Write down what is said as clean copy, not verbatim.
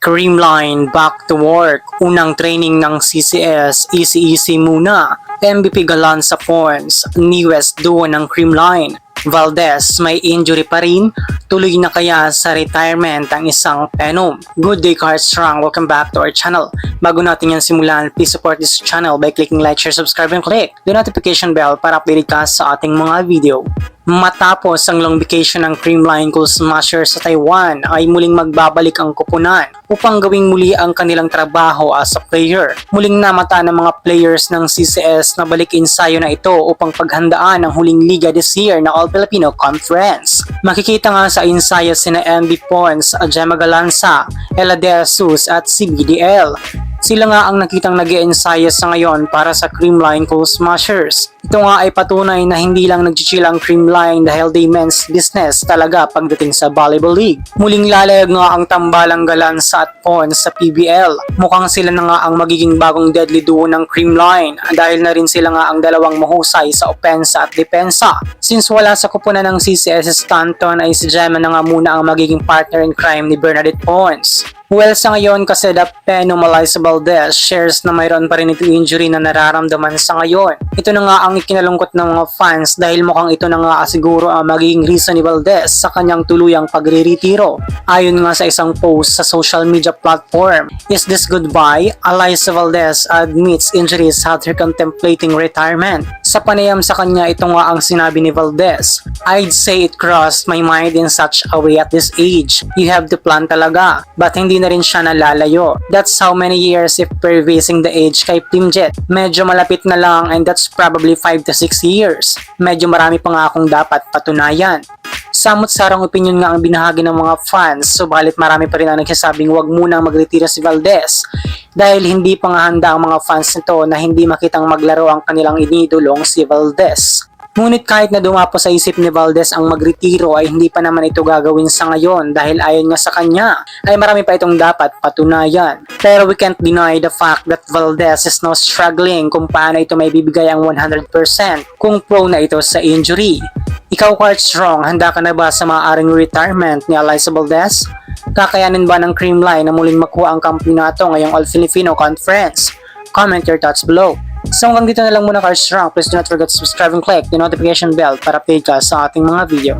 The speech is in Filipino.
Creamline back to work. Unang training ng CCS, easy muna. MVP galan sa points. Newest duo ng Creamline. Valdez may injury pa rin. Tuloy na kaya sa retirement ang isang Phenom? Good day, Card Strong. Welcome back to our channel. Bago natin yan simulan, please support this channel by clicking like, share, subscribe, and click the notification bell para updated ka sa ating mga video. Matapos ang long vacation ng Creamline Cool Smasher sa Taiwan ay muling magbabalik ang koponan upang gawing muli ang kanilang trabaho as a player. Muling namata ng mga players ng CCS na balik ensayo na ito upang paghandaan ang huling liga this year na All-Filipino Conference. Makikita nga sa ensayo sina MB Pons, Gemma Galanza, Ella De Jesus at CBDL. Sila nga ang nakitang nag-iensayo sa ngayon para sa Creamline Cool Smashers. Ito nga ay patunay na hindi lang nag-chill ang Creamline dahil they men's business talaga pagdating sa Volleyball League. Muling lalayag nga ang tambalang Galanza at Pons sa PBL. Mukhang sila na nga ang magiging bagong deadly duo ng Creamline dahil na rin sila nga ang dalawang mahusay sa opensa at depensa. Since wala sa kupunan ng CCS Stanton ay si Gemma na nga muna ang magiging partner in crime ni Bernadette Pons. Well, sa ngayon kasi the Phenom Valdez shares na mayroon pa rin itong injury na nararamdaman sa ngayon. Ito na nga ang ikinalungkot ng mga fans dahil mukhang ito na nga siguro ang magiging reason ni Valdez sa kanyang tuluyang pagre-retiro. Ayon nga sa isang post sa social media platform, "Is this goodbye? Alyssa Valdez admits injuries had her contemplating retirement." Sa panayam sa kanya, ito nga ang sinabi ni Valdez, "I'd say it crossed my mind in such a way at this age. You have to plan talaga." But hindi na rin siya nalalayo. That's how many years if pervasing the age kay Plimjet. Medyo malapit na lang and that's probably 5 to 6 years. Medyo marami pa nga akong dapat patunayan. Samot-sarang opinion nga ang binahagi ng mga fans, subalit marami pa rin ang nagsasabing wag munang magretira si Valdez dahil hindi pa nga handa ang mga fans nito na hindi makitang maglaro ang kanilang inidolong si Valdez. Ngunit kahit na dumapo sa isip ni Valdez ang magretiro ay hindi pa naman ito gagawin sa ngayon dahil ayon nga sa kanya ay marami pa itong dapat patunayan. Pero we can't deny the fact that Valdez is now struggling kung paano ito may bibigay ang 100% kung prone na ito sa injury. Ikaw, Card Strong, handa ka na ba sa maaaring retirement ni Alyssa Valdez? Kakayanin ba ng Creamline na muling makuha ang kampiyonato ngayong All-Filipino Conference? Comment your thoughts below. So hanggang dito na lang muna, Card Strong. Please do not forget to subscribe and click the notification bell para update ka sa ating mga video.